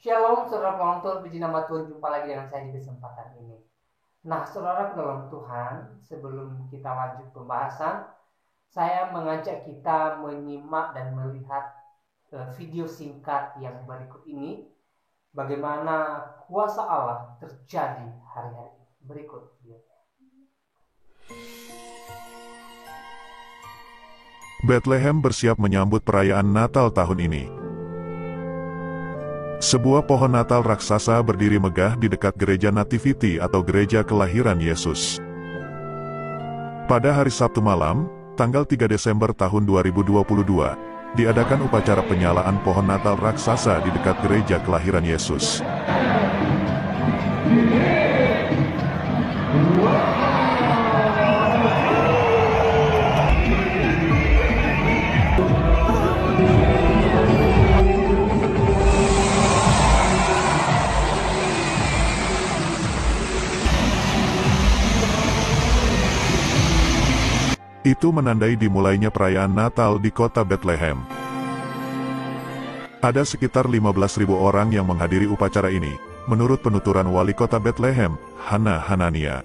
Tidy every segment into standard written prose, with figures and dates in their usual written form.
Shalom, saudara penonton, puji nama Tuhan, jumpa lagi dengan saya di kesempatan ini. Nah, saudara dalam Tuhan, sebelum kita lanjut pembahasan, saya mengajak kita menyimak dan melihat video singkat yang berikut ini, bagaimana kuasa Allah terjadi hari-hari ini. Berikut videonya. Bethlehem bersiap menyambut perayaan Natal tahun ini. Sebuah pohon Natal raksasa berdiri megah di dekat gereja Nativity atau gereja kelahiran Yesus. Pada hari Sabtu malam, tanggal 3 Desember tahun 2022, diadakan upacara penyalaan pohon Natal raksasa di dekat gereja kelahiran Yesus. Itu menandai dimulainya perayaan Natal di kota Bethlehem. Ada sekitar 15.000 orang yang menghadiri upacara ini, menurut penuturan wali kota Bethlehem, Hannah Hanania.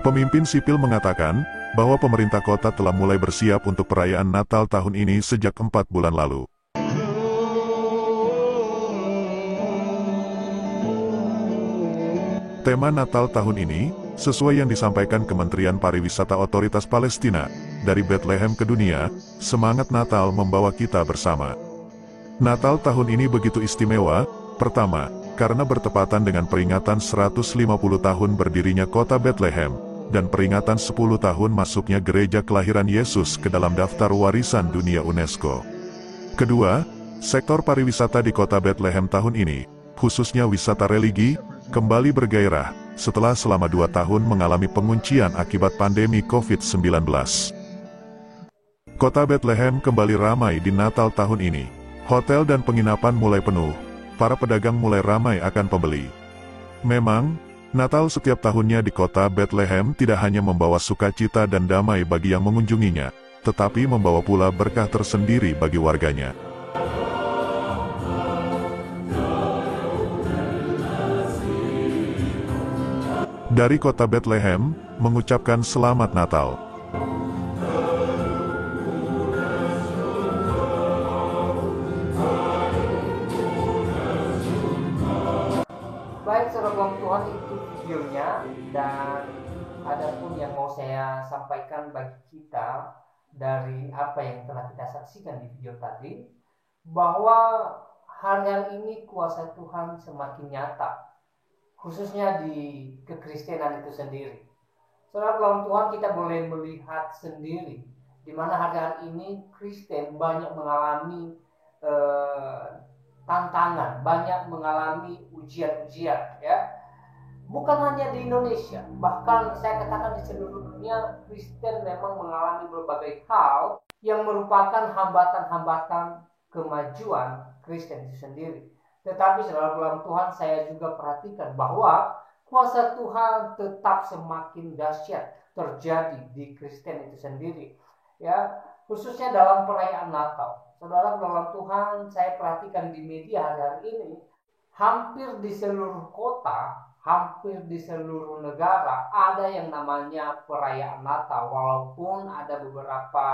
Pemimpin sipil mengatakan bahwa pemerintah kota telah mulai bersiap untuk perayaan Natal tahun ini sejak 4 bulan lalu. Tema Natal tahun ini sesuai yang disampaikan Kementerian Pariwisata Otoritas Palestina, dari Bethlehem ke dunia, semangat Natal membawa kita bersama. Natal tahun ini begitu istimewa, pertama, karena bertepatan dengan peringatan 150 tahun berdirinya kota Bethlehem, dan peringatan 10 tahun masuknya gereja kelahiran Yesus ke dalam daftar warisan dunia UNESCO. Kedua, sektor pariwisata di kota Bethlehem tahun ini, khususnya wisata religi, kembali bergairah, setelah selama 2 tahun mengalami penguncian akibat pandemi COVID-19. Kota Bethlehem kembali ramai di Natal tahun ini. Hotel dan penginapan mulai penuh, para pedagang mulai ramai akan pembeli. Memang, Natal setiap tahunnya di kota Bethlehem tidak hanya membawa sukacita dan damai bagi yang mengunjunginya, tetapi membawa pula berkah tersendiri bagi warganya. Dari kota Bethlehem, mengucapkan Selamat Natal. Baik, saudara Tuhan, itu videonya, dan ada pun yang mau saya sampaikan bagi kita dari apa yang telah kita saksikan di video tadi, bahwa hari-hari ini kuasa Tuhan semakin nyata, khususnya di kekristenan itu sendiri. Saudara Tuhan, kita boleh melihat sendiri di mana hari-hari ini Kristen banyak mengalami tantangan, banyak mengalami ujian-ujian, ya. Bukan hanya di Indonesia, bahkan saya katakan di seluruh dunia, Kristen memang mengalami berbagai hal yang merupakan hambatan-hambatan kemajuan Kristen itu sendiri. Tetapi saudara Tuhan, saya juga perhatikan bahwa kuasa Tuhan tetap semakin dahsyat terjadi di Kristen itu sendiri, ya, khususnya dalam perayaan Natal. Saudara Tuhan, saya perhatikan di media hari-hari ini, hampir di seluruh kota, hampir di seluruh negara ada yang namanya perayaan Natal, walaupun ada beberapa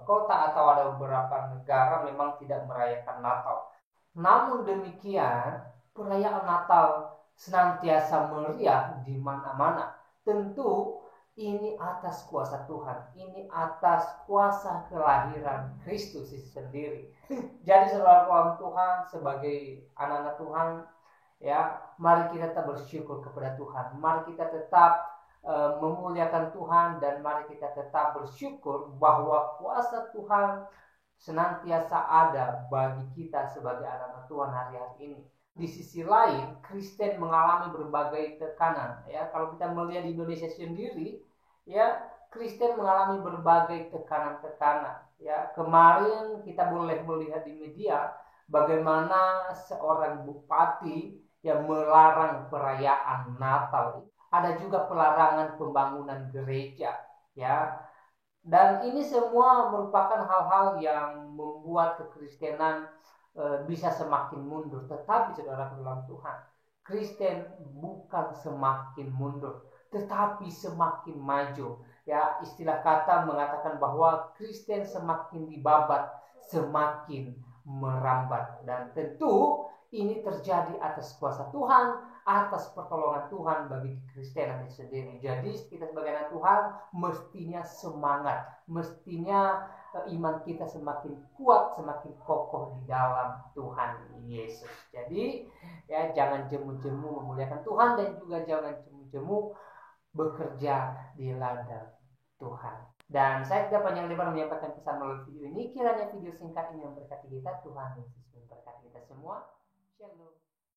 kota atau ada beberapa negara memang tidak merayakan Natal. Namun demikian, perayaan Natal senantiasa meriah di mana-mana. Tentu ini atas kuasa Tuhan, ini atas kuasa kelahiran Kristus itu sendiri. Jadi saudara Tuhan, sebagai anak-anak Tuhan, ya, mari kita tetap bersyukur kepada Tuhan. Mari kita tetap memuliakan Tuhan, dan mari kita tetap bersyukur bahwa kuasa Tuhan senantiasa ada bagi kita sebagai anak-anak Tuhan hari-hari ini. Di sisi lain, Kristen mengalami berbagai tekanan, ya. Kalau kita melihat di Indonesia sendiri, ya, Kristen mengalami berbagai tekanan-tekanan, ya. Kemarin kita boleh melihat di media bagaimana seorang bupati yang melarang perayaan Natal. Ada juga pelarangan pembangunan gereja, ya. Dan ini semua merupakan hal-hal yang membuat kekristenan bisa semakin mundur. Tetapi saudara dalam Tuhan, Kristen bukan semakin mundur, tetapi semakin maju. Ya, istilah kata mengatakan bahwa Kristen semakin dibabat, semakin merambat. Dan tentu ini terjadi atas kuasa Tuhan, atas pertolongan Tuhan bagi Kristenan itu sendiri. Jadi kita sebagai anak Tuhan mestinya semangat, mestinya iman kita semakin kuat, semakin kokoh di dalam Tuhan Yesus. Jadi ya, jangan jemu-jemu memuliakan Tuhan, dan juga jangan jemu-jemu bekerja di ladang Tuhan. Dan saya tidak panjang lebar menyampaikan pesan melalui video ini. Kiranya video singkat ini memberkati kita. Tuhan Yesus memberkati kita semua. Shalom.